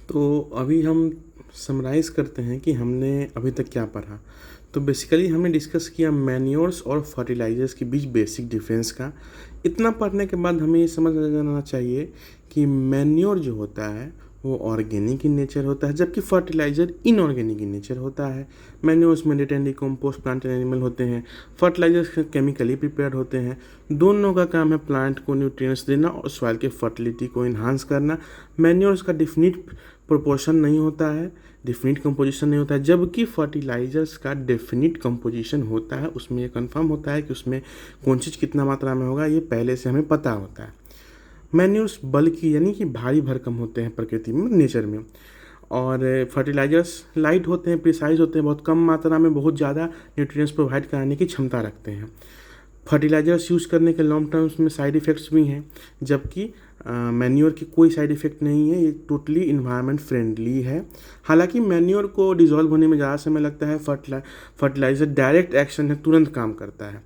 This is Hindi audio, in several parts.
तो अभी हम समराइज़ करते हैं कि हमने अभी तक क्या पढ़ा। तो बेसिकली हमने डिस्कस किया मैन्योर्स और फर्टिलाइज़र्स के बीच बेसिक डिफरेंस का। इतना पढ़ने के बाद हमें ये समझ आ जाना चाहिए कि मैन्योर जो होता है वो ऑर्गेनिक इन नेचर होता है, जबकि फर्टिलाइज़र इनऑर्गेनिक इन नेचर होता है। मैन्योर्स में dead and decompost plant and animal होते हैं, फर्टिलाइजर्स केमिकली प्रिपेयर्ड होते हैं। दोनों का काम है प्लांट को न्यूट्रिएंट्स देना और सॉइल के फर्टिलिटी को इन्हांस करना। मैन्योर्स का डिफिनिट प्रोपोर्शन नहीं होता है, डेफिनिट कंपोजिशन नहीं होता है, जबकि फर्टिलाइजर्स का डेफिनिट कंपोजिशन होता है। उसमें ये कंफर्म होता है कि उसमें कौन चीज़ कितना मात्रा में होगा, ये पहले से हमें पता होता है। मैन्योर्स बल्कि यानी कि भारी भरकम होते हैं प्रकृति में, नेचर में, और फर्टिलाइजर्स लाइट होते हैं, प्रिसाइज होते हैं, बहुत कम मात्रा में बहुत ज़्यादा न्यूट्रिएंट्स प्रोवाइड कराने की क्षमता रखते हैं। फर्टिलाइजर्स यूज़ करने के लॉन्ग टर्म्स में साइड इफ़ेक्ट्स भी हैं, जबकि मैन्योर की कोई साइड इफ़ेक्ट नहीं है। ये टोटली इन्वायरमेंट फ्रेंडली है। हालांकि मैन्योर को डिज़ोल्व होने में ज़्यादा समय लगता है, फर्टिलाइज़र डायरेक्ट एक्शन है, तुरंत काम करता है।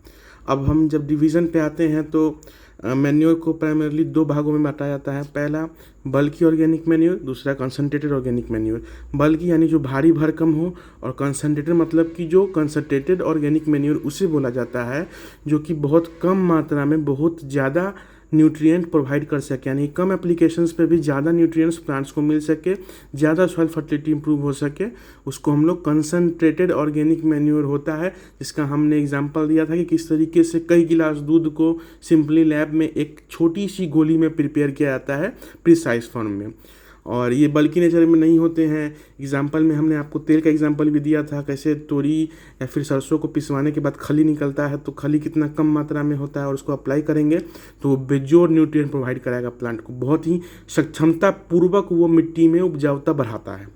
अब हम जब डिवीज़न पे आते हैं तो मैन्योर को प्राइमरली दो भागों में बांटा जाता है। पहला बल्की ऑर्गेनिक मैन्योर, दूसरा कंसनट्रेटेड ऑर्गेनिक मैन्योर। बल्की यानी जो भारी भरकम हो, और कंसनट्रेटेड मतलब कि जो कंसनट्रेटेड ऑर्गेनिक मैन्योर उसे बोला जाता है जो कि बहुत कम मात्रा में बहुत ज़्यादा न्यूट्रिएंट प्रोवाइड कर सके, यानी कम एप्लीकेशंस पे भी ज़्यादा न्यूट्रिएंट्स प्लांट्स को मिल सके, ज़्यादा सॉइल फर्टिलिटी इंप्रूव हो सके, उसको हम लोग कंसनट्रेटेड ऑर्गेनिक मैन्योर होता है। जिसका हमने एग्जांपल दिया था कि किस तरीके से कई गिलास दूध को सिंपली लैब में एक छोटी सी गोली में प्रिपेयर किया जाता है प्रिसाइज फॉर्म में, और ये बल्कि नेचर में नहीं होते हैं। एग्जाम्पल में हमने आपको तेल का एग्जाम्पल भी दिया था, कैसे तोरी या फिर सरसों को पिसवाने के बाद खली निकलता है, तो खली कितना कम मात्रा में होता है, और उसको अप्लाई करेंगे तो वो बेजोड़ न्यूट्रिएंट प्रोवाइड कराएगा प्लांट को, बहुत ही सक्षमता पूर्वक वो मिट्टी में उपजाऊता बढ़ाता है।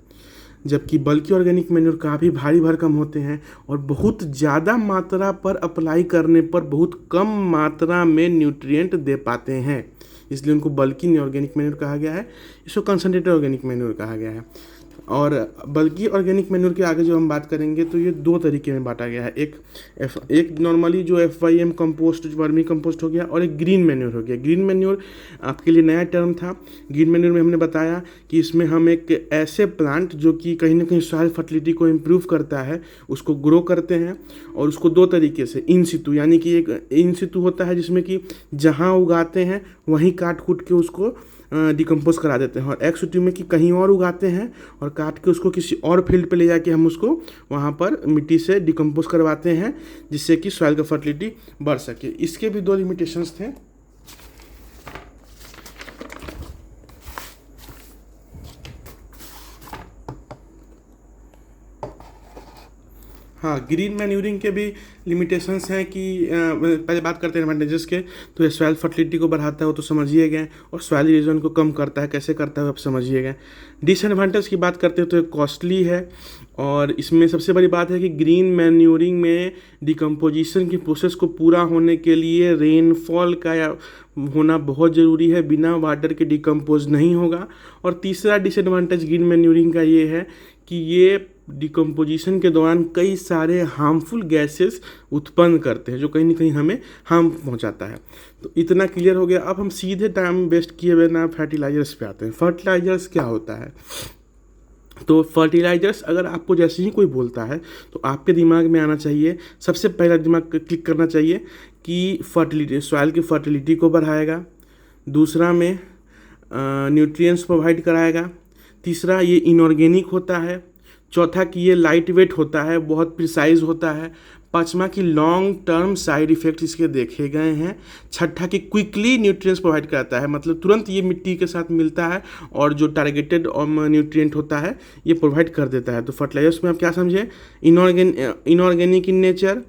जबकि बल्कि ऑर्गेनिक मैन्योर काफ़ी भारी भरकम होते हैं और बहुत ज़्यादा मात्रा पर अप्लाई करने पर बहुत कम मात्रा में न्यूट्रिएंट दे पाते हैं, इसलिए उनको बल्कि ऑर्गेनिक मैन्योर कहा गया है। इसको कंसनट्रेटेड ऑर्गेनिक मैन्योर कहा गया है। और बल्कि ऑर्गेनिक मैन्योर के आगे जो हम बात करेंगे तो ये दो तरीके में बांटा गया है। एक नॉर्मली जो FYM कंपोस्ट, वर्मी कंपोस्ट हो गया, और एक ग्रीन मैन्योर हो गया। ग्रीन मैन्योर आपके लिए नया टर्म था। ग्रीन मैन्योर में हमने बताया कि इसमें हम एक ऐसे प्लांट जो कि कहीं ना कहीं सॉइल फर्टिलिटी को इम्प्रूव करता है उसको ग्रो करते हैं, और उसको दो तरीके से, इन सितु, यानी कि एक इन सितु होता है जिसमें कि जहाँ उगाते हैं वहीं काट कूट के उसको डिकम्पोज करा देते हैं, और एक्स सितु में कि कहीं और उगाते हैं और काट के उसको किसी और फील्ड पे ले जाके हम उसको वहाँ पर मिट्टी से डिकम्पोज करवाते हैं, जिससे कि सॉइल का फर्टिलिटी बढ़ सके। इसके भी दो लिमिटेशंस थे। हाँ, ग्रीन मैन्यूरिंग के भी लिमिटेशंस हैं कि पहले बात करते हैं एडवांटेजेस के। तो ये सॉइल फर्टिलिटी को बढ़ाता है, वो तो समझिए गए, और सॉइल इरोजन को कम करता है, कैसे करता है आप समझिए गए। डिसएडवांटेज की बात करते हैं तो ये कॉस्टली है, और इसमें सबसे बड़ी बात है कि ग्रीन मैन्यूरिंग में डिकम्पोजिशन की प्रोसेस को पूरा होने के लिए रेनफॉल का होना बहुत ज़रूरी है, बिना वाटर के डिकम्पोज नहीं होगा। और तीसरा डिसएडवांटेज ग्रीन मैन्यूरिंग का ये है कि ये डिकम्पोजिशन के दौरान कई सारे हार्मफुल गैसेस उत्पन्न करते हैं, जो कहीं ना कहीं हमें हार्म पहुंचाता है। तो इतना क्लियर हो गया। अब हम सीधे टाइम वेस्ट किए बिना फर्टिलाइजर्स पे आते हैं। फर्टिलाइजर्स क्या होता है? तो फर्टिलाइजर्स अगर आपको जैसे ही कोई बोलता है तो आपके दिमाग में आना चाहिए, सबसे पहला दिमाग क्लिक करना चाहिए कि फर्टिलिटी, सॉइल की फर्टिलिटी को बढ़ाएगा, दूसरा में न्यूट्रिएंट्स प्रोवाइड कराएगा, तीसरा ये इनऑर्गेनिक होता है, चौथा कि ये लाइट वेट होता है, बहुत प्रिसाइज होता है, पांचवा की लॉन्ग टर्म साइड इफ़ेक्ट्स इसके देखे गए हैं, छठा कि क्विकली न्यूट्रिएंट्स प्रोवाइड करता है, मतलब तुरंत ये मिट्टी के साथ मिलता है और जो टारगेटेड न्यूट्रिएंट होता है ये प्रोवाइड कर देता है। तो फर्टिलाइजर्स में आप क्या समझे? Inorganic in nature,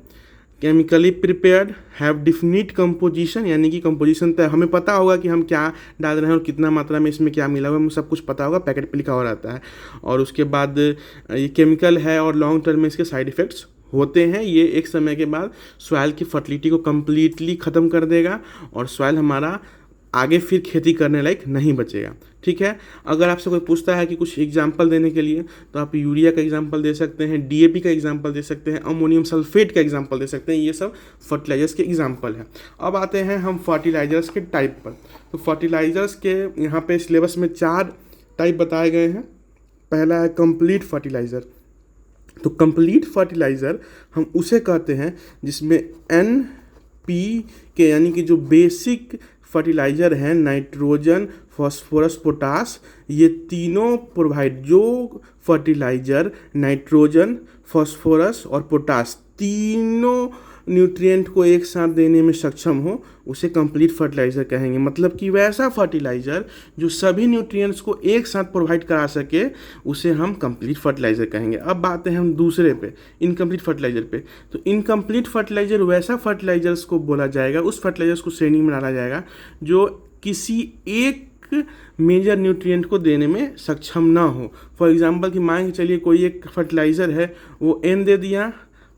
chemically prepared, have definite composition, यानी कि कंपोजिशन तय, हमें पता होगा कि हम क्या डाल रहे हैं और कितना मात्रा में इसमें क्या मिला हुआ है, हमें सब कुछ पता होगा, पैकेट पे लिखा हुआ रहता है। और उसके बाद ये केमिकल है, और लॉन्ग टर्म में इसके साइड इफ़ेक्ट्स होते हैं। ये एक समय के बाद सॉइल की फर्टिलिटी को कम्प्लीटली ख़त्म कर देगा, और सॉइल हमारा आगे फिर खेती करने लायक नहीं बचेगा। ठीक है, अगर आपसे कोई पूछता है कि कुछ एग्जाम्पल देने के लिए, तो आप यूरिया का एग्जाम्पल दे सकते हैं, DAP का एग्जाम्पल दे सकते हैं, अमोनियम सल्फेट का एग्जाम्पल दे सकते हैं। ये सब फर्टिलाइजर्स के एग्जाम्पल हैं। अब आते हैं हम फर्टिलाइजर्स के टाइप पर। तो फर्टिलाइजर्स के यहाँ पे सिलेबस में 4 टाइप बताए गए हैं। पहला है कंप्लीट फर्टिलाइज़र। तो कंप्लीट फर्टिलाइज़र हम उसे कहते हैं जिसमें एन पी के यानी कि जो बेसिक फर्टिलाइज़र हैं, नाइट्रोजन, फॉस्फोरस, पोटास, ये तीनों प्रोवाइड, जो फर्टिलाइज़र नाइट्रोजन, फॉस्फोरस और पोटास तीनों न्यूट्रिएंट को एक साथ देने में सक्षम हो, उसे कंप्लीट फर्टिलाइज़र कहेंगे। मतलब कि वैसा फर्टिलाइज़र जो सभी न्यूट्रिएंट्स को एक साथ प्रोवाइड करा सके, उसे हम कंप्लीट फर्टिलाइज़र कहेंगे। अब बात है हम दूसरे पे, इनकम्प्लीट फर्टिलाइज़र पे। तो इनकम्प्लीट फर्टिलाइज़र वैसा फर्टिलाइज़र्स को बोला जाएगा, उस फर्टिलाइज़र्स को श्रेणी में डाला जाएगा जो किसी एक मेजर न्यूट्रिएंट को देने में सक्षम ना हो। फॉर एग्जांपल कि मान के चलिए कोई एक फर्टिलाइज़र है, वो एन दे दिया,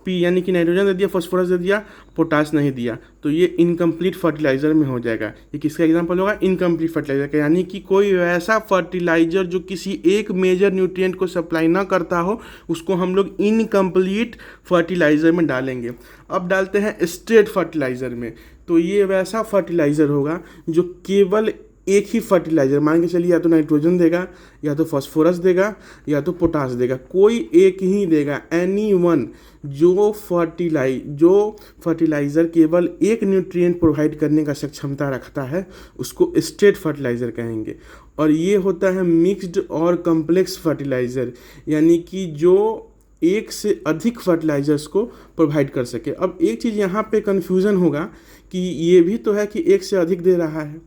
पी यानी कि नाइट्रोजन दे दिया, फॉस्फोरस दे दिया, पोटास नहीं दिया, तो ये इनकम्प्लीट फर्टिलाइज़र में हो जाएगा। ये किसका एग्जांपल होगा? इनकम्प्लीट फर्टिलाइज़र का। यानी कि कोई वैसा फर्टिलाइज़र जो किसी एक मेजर न्यूट्रिएंट को सप्लाई ना करता हो, उसको हम लोग इनकम्प्लीट फर्टिलाइज़र में डालेंगे। अब डालते हैं स्ट्रेट फर्टिलाइज़र में। तो ये वैसा फर्टिलाइज़र होगा जो केवल एक ही फर्टिलाइज़र, मान के चलिए या तो नाइट्रोजन देगा, या तो फॉस्फोरस देगा, या तो पोटास देगा, कोई एक ही देगा। एनी वन जो फर्टिलाइज़र केवल एक न्यूट्रिएंट प्रोवाइड करने का सक्षमता रखता है, उसको स्ट्रेट फर्टिलाइज़र कहेंगे। और ये होता है मिक्स्ड और कम्प्लेक्स फर्टिलाइज़र, यानी कि जो एक से अधिक फर्टिलाइज़र्स को प्रोवाइड कर सके। अब एक चीज़ यहाँ पे कन्फ्यूज़न होगा कि ये भी तो है कि एक से अधिक दे रहा है,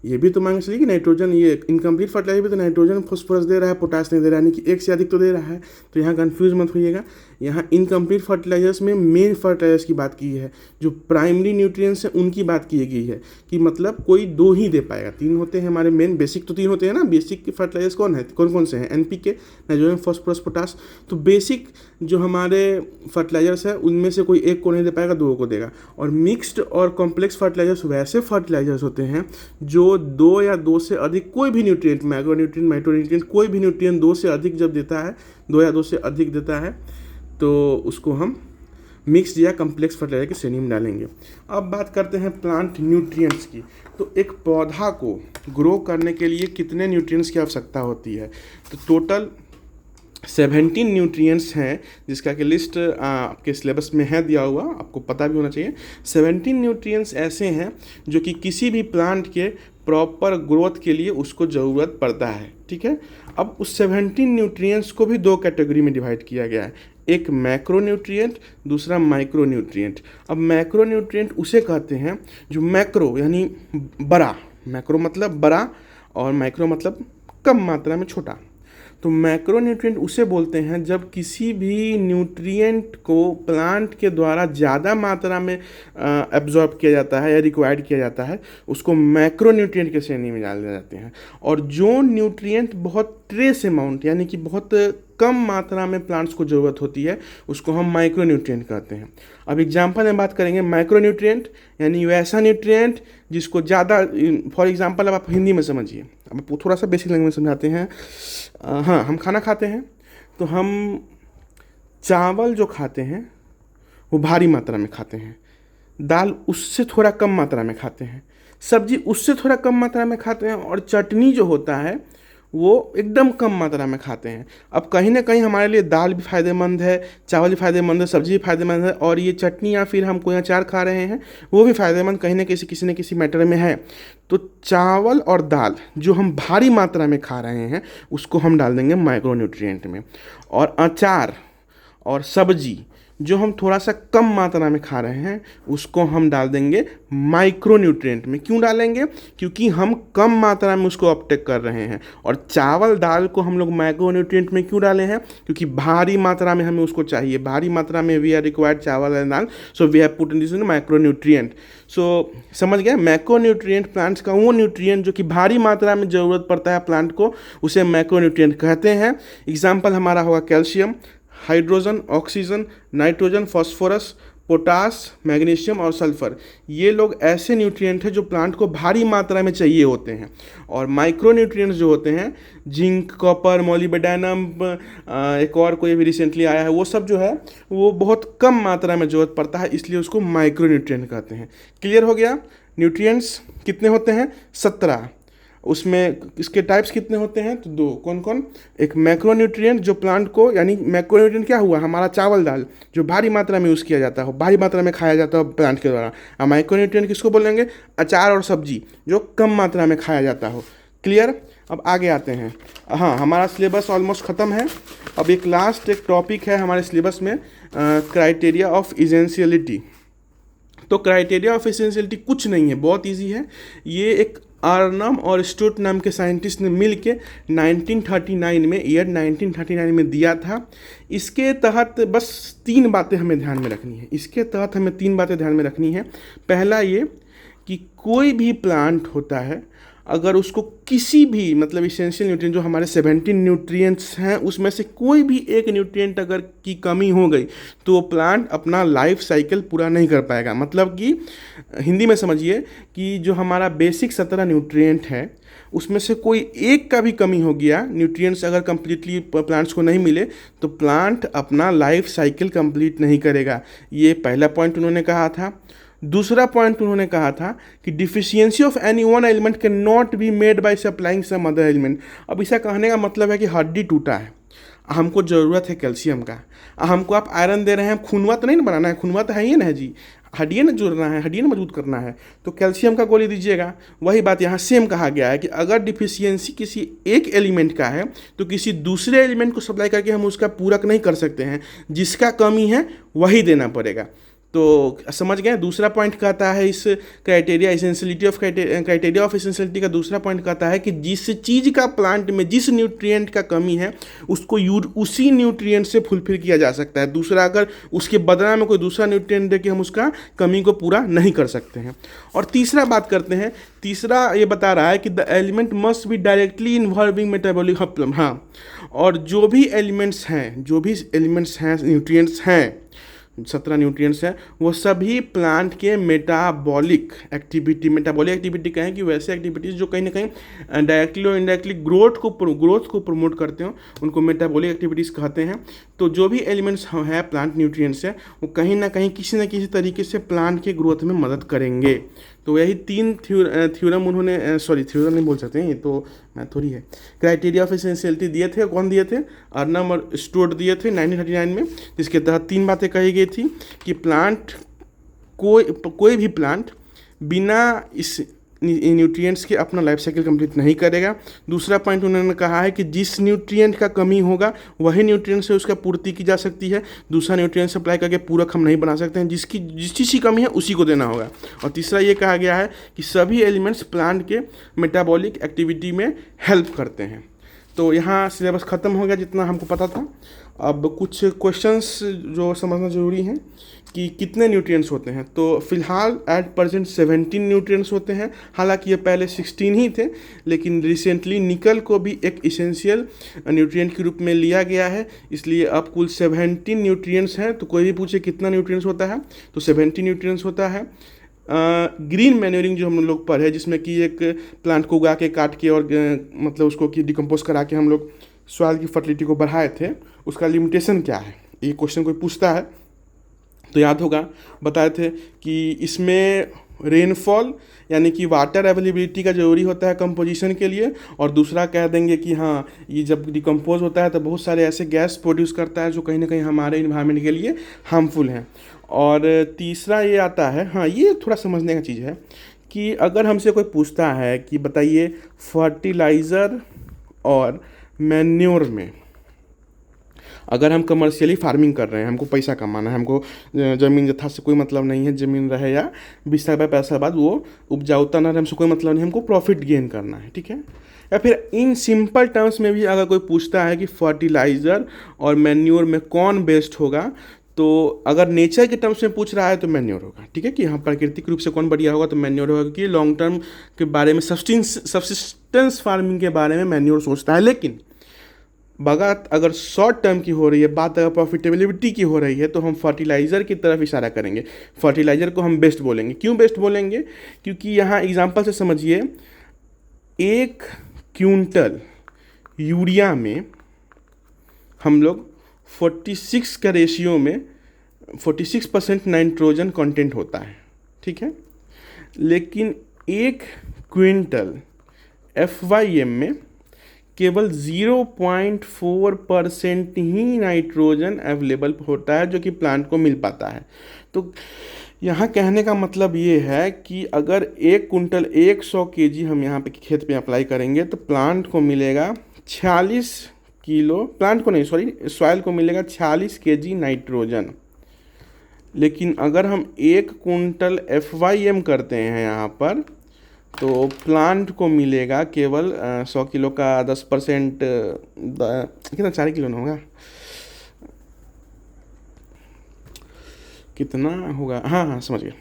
ये भी तो मान के चलिए कि नाइट्रोजन, ये इनकम्प्लीट फर्टिलाइजर भी तो नाइट्रोजन फॉस्फोरस दे रहा है, पोटास नहीं दे रहा है, यानी कि एक से अधिक तो दे रहा है। तो यहाँ कंफ्यूज मत होइएगा। यहाँ इनकम्प्लीट फर्टिलाइजर्स में मेन फर्टिलाइजर्स की बात की है, जो प्राइमरी न्यूट्रिएंट्स हैं उनकी बात की गई है, कि मतलब कोई दो ही दे पाएगा। तीन होते हैं हमारे मेन, बेसिक तो तीन होते हैं ना। बेसिक फर्टिलाइजर्स कौन कौन से हैं? NPK, nitrogen, phosphorus, potash. तो बेसिक जो हमारे फर्टिलाइजर्स है उनमें से कोई एक को नहीं दे पाएगा, दो को देगा। और मिक्स्ड और कॉम्प्लेक्स फर्टिलाइजर्स वैसे फर्टिलाइजर्स होते हैं जो दो या दो से अधिक कोई भी न्यूट्रिएंट, मैक्रोन्यूट्रिएंट, माइक्रोन्यूट्रिएंट, कोई भी न्यूट्रिएंट दो से अधिक जब देता है, दो या दो से अधिक देता है, तो उसको हम मिक्स्ड या कम्प्लेक्स फर्टिलाइजर की श्रेणी में डालेंगे। अब बात करते हैं प्लांट न्यूट्रिएंट्स की। तो एक पौधा को ग्रो करने के लिए कितने न्यूट्रिएंट्स की आवश्यकता होती है? तो टोटल 17 न्यूट्रिएंट्स हैं, जिसका कि लिस्ट आपके सिलेबस में है दिया हुआ, आपको पता भी होना चाहिए। 17 न्यूट्रिएंट्स ऐसे हैं जो कि किसी भी प्लांट के प्रॉपर ग्रोथ के लिए उसको ज़रूरत पड़ता है, ठीक है। अब उस 17 न्यूट्रिएंट्स को भी दो कैटेगरी में डिवाइड किया गया है, एक मैक्रो न्यूट्रिएंट, दूसरा माइक्रो न्यूट्रिएंट। अब मैक्रो न्यूट्रिएंट उसे कहते हैं जो मैक्रो यानी बड़ा, मैक्रो मतलब बड़ा और माइक्रो मतलब कम मात्रा में छोटा। तो मैक्रो न्यूट्रिएंट उसे बोलते हैं जब किसी भी न्यूट्रिएंट को प्लांट के द्वारा ज़्यादा मात्रा में एब्जॉर्ब किया जाता है या रिक्वायर्ड किया जाता है, उसको मैक्रो न्यूट्रिएंट के श्रेणी में डाल दिए जाते हैं। और जो न्यूट्रिएंट बहुत ट्रेस अमाउंट यानी कि बहुत कम मात्रा में प्लांट्स को ज़रूरत होती है, उसको हम माइक्रो न्यूट्रिएंट कहते हैं। अब एग्जांपल में बात करेंगे माइक्रो न्यूट्रिएंट यानी वैसा न्यूट्रिएंट जिसको ज़्यादा, फॉर एग्जांपल अब आप हिंदी में समझिए, अब थोड़ा सा बेसिक लैंग्वेज समझाते हैं। हाँ, हम खाना खाते हैं तो हम चावल जो खाते हैं वो भारी मात्रा में खाते हैं, दाल उससे थोड़ा कम मात्रा में खाते हैं, सब्जी उससे थोड़ा कम मात्रा में खाते हैं, और चटनी जो होता है वो एकदम कम मात्रा में खाते हैं। अब कहीं ना कहीं हमारे लिए दाल भी फ़ायदेमंद है, चावल भी फ़ायदेमंद है, सब्जी भी फ़ायदेमंद है, और ये चटनी या फिर हम कोई अचार खा रहे हैं वो भी फ़ायदेमंद कहीं ना किसी न किसी मैटर में है। तो चावल और दाल जो हम भारी मात्रा में खा रहे हैं उसको हम डाल देंगे माइक्रो न्यूट्रिएंट में, और अचार और सब्जी जो हम थोड़ा सा कम मात्रा में खा रहे हैं उसको हम डाल देंगे माइक्रो न्यूट्रिएंट में। क्यों डालेंगे? क्योंकि हम कम मात्रा में उसको अपटेक कर रहे हैं। और चावल दाल को हम लोग माइक्रो न्यूट्रिएंट में क्यों डाले हैं? क्योंकि भारी मात्रा में हमें उसको चाहिए, भारी मात्रा में we are required chawal and dal, so we have put in this micro nutrient. So समझ गए, मैक्रो न्यूट्रिएंट प्लांट्स का वो न्यूट्रिएंट जो कि भारी मात्रा में ज़रूरत पड़ता है प्लांट को, उसे मैक्रो न्यूट्रिएंट कहते हैं। एग्जाम्पल हमारा होगा calcium, hydrogen, oxygen, nitrogen, phosphorus, potash, magnesium और सल्फर। ये लोग ऐसे न्यूट्रिएंट हैं जो प्लांट को भारी मात्रा में चाहिए होते हैं। और माइक्रो न्यूट्रिएंट्स जो होते हैं, जिंक, कॉपर, मोलिब्डेनम, एक और कोई भी रिसेंटली आया है, वो सब जो है वो बहुत कम मात्रा में ज़रूरत पड़ता है, इसलिए उसको माइक्रो न्यूट्रिएंट कहते हैं। क्लियर हो गया? न्यूट्रिएंट्स कितने होते हैं? 17। उसमें इसके टाइप्स कितने होते हैं? तो दो। कौन कौन? एक मैक्रोन्यूट्रिएंट जो प्लांट को, यानी मैक्रोन्यूट्रिएंट क्या हुआ, हमारा चावल दाल जो भारी मात्रा में यूज़ किया जाता हो, भारी मात्रा में खाया जाता हो प्लांट के द्वारा। और माइक्रोन्यूट्रिएंट किसको बोलेंगे? अचार और सब्जी जो कम मात्रा में खाया जाता हो। क्लियर? अब आगे आते हैं। हाँ, हमारा सिलेबस ऑलमोस्ट ख़त्म है। अब एक लास्ट एक टॉपिक है हमारे सिलेबस में, क्राइटेरिया ऑफ इसेंशियलिटी। तो क्राइटेरिया ऑफ एसेंशियलिटी कुछ नहीं है, बहुत इजी है। ये एक आर्नम और स्टुअर्ट नाम के साइंटिस्ट ने मिल के 1939 में, ईयर 1939 में दिया था। इसके तहत बस 3 बातें हमें ध्यान में रखनी है। इसके तहत हमें 3 बातें ध्यान में रखनी है। पहला ये कि कोई भी प्लांट होता है, अगर उसको किसी भी मतलब इसेंशियल न्यूट्रिएंट जो हमारे 17 न्यूट्रिएंट्स हैं उसमें से कोई भी एक न्यूट्रिएंट अगर की कमी हो गई तो वो प्लांट अपना लाइफ साइकिल पूरा नहीं कर पाएगा। मतलब कि हिंदी में समझिए कि जो हमारा बेसिक 17 न्यूट्रिएंट है उसमें से कोई एक का भी कमी हो गया, न्यूट्रिएंट्स अगर कंप्लीटली प्लांट्स को नहीं मिले तो प्लांट अपना लाइफ साइकिल कंप्लीट नहीं करेगा। ये पहला पॉइंट उन्होंने कहा था। दूसरा पॉइंट उन्होंने कहा था कि deficiency of any one element can not be made by supplying some other element. अब इसका कहने का मतलब है कि हड्डी टूटा है, हमको ज़रूरत है कैल्शियम का, हमको आप आयरन दे रहे हैं, खूनवा तो नहीं ना बनाना है, खूनवा तो है ही ना है जी, हड्डियाँ ना जोड़ना है, हड्डियाँ ना मजबूत करना है, तो कैल्शियम का गोली दीजिएगा। वही बात यहाँ सेम कहा गया है कि अगर डिफिशियंसी किसी एक एलिमेंट का है तो किसी दूसरे एलिमेंट को सप्लाई करके हम उसका पूरक नहीं कर सकते हैं, जिसका कमी है वही देना पड़ेगा। तो समझ गए? दूसरा पॉइंट कहता है इस criteria essentiality of criteria of essentiality का दूसरा पॉइंट कहता है कि जिस चीज़ का प्लांट में जिस न्यूट्रिएंट का कमी है उसको उसी न्यूट्रिएंट से फुलफिल किया जा सकता है। दूसरा अगर उसके बदला में कोई दूसरा न्यूट्रिएंट दे के हम उसका कमी को पूरा नहीं कर सकते हैं। और तीसरा बात करते हैं। तीसरा ये बता रहा है कि the element must be directly involving metabolic. हाँ, और जो भी एलिमेंट्स हैं न्यूट्रिएंट्स हैं, 17 न्यूट्रिएंट्स हैं, वो सभी प्लांट के मेटाबॉलिक एक्टिविटी कहें कि वैसे एक्टिविटीज़ जो कहीं ना कहीं डायरेक्टली और इनडायरेक्टली ग्रोथ को प्रमोट करते हो उनको मेटाबॉलिक एक्टिविटीज़ कहते हैं। तो जो भी एलिमेंट्स हैं प्लांट न्यूट्रिएंट्स हैं वो कहीं ना कहीं किसी न किसी तरीके से प्लांट के ग्रोथ में मदद करेंगे। तो यही 3 थ्योरम उन्होंने, थ्योरम नहीं बोल सकते हैं, ये तो थोड़ी है, क्राइटेरिया ऑफ एसेंशियलिटी दिए थे। कौन दिए थे? अर्नम और स्टुअर्ट दिए थे 1939 में, जिसके तहत 3 बातें कही गई थी कि प्लांट कोई भी प्लांट बिना इस न्यूट्रिएंट्स के अपना लाइफ साइकिल कंप्लीट नहीं करेगा। दूसरा पॉइंट उन्होंने कहा है कि जिस न्यूट्रिएंट का कमी होगा वही न्यूट्रिएंट से उसका पूर्ति की जा सकती है, दूसरा न्यूट्रिएंट सप्लाई करके पूरक हम नहीं बना सकते हैं, जिस चीज़ की कमी है उसी को देना होगा। और तीसरा ये कहा गया है कि सभी एलिमेंट्स प्लांट के मेटाबॉलिक एक्टिविटी में हेल्प करते हैं। तो यहाँ सिलेबस ख़त्म हो गया जितना हमको पता था। अब कुछ क्वेश्चंस जो समझना ज़रूरी हैं कि कितने न्यूट्रिएंट्स होते हैं। तो फिलहाल एट प्रेजेंट 17 न्यूट्रिएंट्स होते हैं। हालांकि ये पहले 16 ही थे, लेकिन रिसेंटली निकल को भी एक इसेंशियल न्यूट्रिएंट के रूप में लिया गया है, इसलिए अब कुल 17 न्यूट्रिएंट्स हैं। तो कोई भी पूछे कितना न्यूट्रिएंट्स होता है तो 17 न्यूट्रिएंट्स होता है। ग्रीन मैन्योरिंग जो हम लोग पढ़े, जिसमें कि एक प्लांट को उगा के काट के और मतलब उसको डिकम्पोज करा के हम लोग सॉइल की फर्टिलिटी को बढ़ाए थे, उसका लिमिटेशन क्या है, ये क्वेश्चन कोई पूछता है तो याद होगा बताए थे कि इसमें रेनफॉल यानी कि वाटर अवेलेबिलिटी का ज़रूरी होता है कंपोजिशन के लिए, और दूसरा कह देंगे कि हाँ ये जब डिकम्पोज होता है तो बहुत सारे ऐसे गैस प्रोड्यूस करता है जो कहीं ना कहीं हमारे इन्वायरमेंट के लिए हार्मफुल हैं। और तीसरा ये आता है, हाँ ये थोड़ा समझने का चीज़ है कि अगर हमसे कोई पूछता है कि बताइए फर्टिलाइज़र और मैन्योर में, अगर हम कमर्शियली फार्मिंग कर रहे हैं, हमको पैसा कमाना है, हमको ज़मीन जथा से कोई मतलब नहीं है, ज़मीन रहे या 20 साल बाद पैसा बाद वो उपजाऊता ना रहे, हमसे कोई मतलब नहीं, हमको प्रॉफिट गेन करना है, ठीक है। या फिर इन सिंपल टर्म्स में भी अगर कोई पूछता है कि फर्टिलाइज़र और मैन्योर में कौन बेस्ट होगा, तो अगर नेचर के टर्म्स में पूछ रहा है तो मैन्योर होगा, ठीक है, कि हाँ प्राकृतिक रूप से कौन बढ़िया होगा तो मैन्योर होगा, क्योंकि लॉन्ग टर्म के बारे में सब्सिस्टेंस फार्मिंग के बारे में मैन्योर सोचता है। लेकिन बात अगर शॉर्ट टर्म की हो रही है, बात अगर प्रॉफिटेबिलिटी की हो रही है, तो हम फर्टिलाइज़र की तरफ इशारा करेंगे। फर्टिलाइज़र को हम बेस्ट बोलेंगे। क्यों बेस्ट बोलेंगे? क्योंकि यहाँ एग्जांपल से समझिए, 1 क्विंटल यूरिया में हम लोग 46 का रेशियो में 46% नाइट्रोजन कंटेंट होता है, ठीक है। लेकिन 1 क्विंटल FYM में केवल 0.4% ही नाइट्रोजन अवेलेबल होता है जो कि प्लांट को मिल पाता है। तो यहाँ कहने का मतलब ये है कि अगर 1 कुंटल 100 केजी हम यहाँ पे खेत पे अप्लाई करेंगे तो प्लांट को मिलेगा 46 किलो, प्लांट को नहीं सॉरी सॉइल को मिलेगा 46 केजी नाइट्रोजन। लेकिन अगर हम 1 कुंटल FYM करते हैं यहाँ पर तो प्लांट को मिलेगा केवल 100 किलो का 10%, कितना 4 किलो ना होगा, कितना होगा, हाँ समझ गए।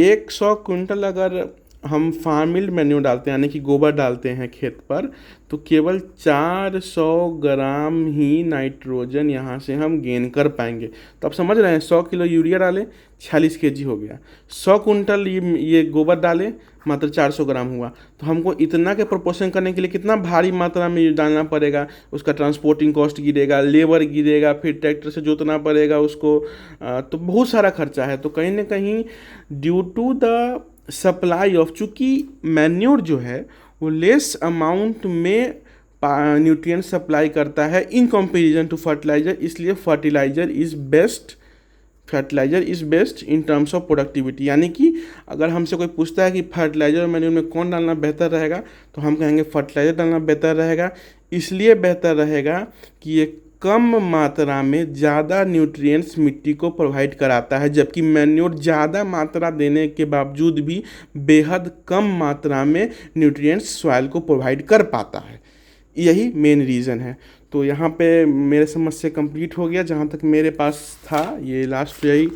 100 कुंटल अगर हम फार्मिल्ड मैन्योर डालते हैं यानी कि गोबर डालते हैं खेत पर तो केवल 400 ग्राम ही नाइट्रोजन यहाँ से हम गेन कर पाएंगे। तो आप समझ रहे हैं 100 किलो यूरिया डालें 46 केजी हो गया, 100 कुंटल ये गोबर डालें मात्र 400 ग्राम हुआ। तो हमको इतना के प्रोपोर्शन करने के लिए कितना भारी मात्रा में डालना पड़ेगा, उसका ट्रांसपोर्टिंग कॉस्ट गिरेगा, लेबर गिरेगा, फिर ट्रैक्टर से जोतना पड़ेगा उसको, तो बहुत सारा खर्चा है। तो कहीं ना कहीं due to the supply of, चूँकि मैन्योर जो है वो लेस अमाउंट में न्यूट्रिएंट सप्लाई करता है इन कंपैरिजन टू फर्टिलाइजर, इसलिए fertilizer is best in terms of productivity. यानी कि अगर हमसे कोई पूछता है कि फर्टिलाइजर और मैन्योर में कौन डालना बेहतर रहेगा तो हम कहेंगे फर्टिलाइजर डालना बेहतर रहेगा। इसलिए बेहतर रहेगा कि ये कम मात्रा में ज़्यादा न्यूट्रिएंट्स मिट्टी को प्रोवाइड कराता है, जबकि मैन्योर ज़्यादा मात्रा देने के बावजूद भी बेहद कम मात्रा में न्यूट्रिएंट्स सॉइल को प्रोवाइड कर पाता है। यही मेन रीज़न है। तो यहाँ पे मेरे समस्या कंप्लीट हो गया, जहाँ तक मेरे पास था ये लास्ट यही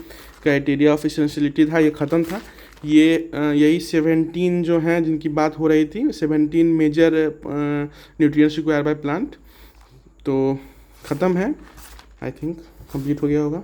क्राइटेरिया ऑफ एसेंशियलिटी था, ये ख़त्म था। ये यही 17 जो हैं जिनकी बात हो रही थी, 17 major nutrients required by plant, तो ख़त्म है, आई थिंक कंप्लीट हो गया होगा।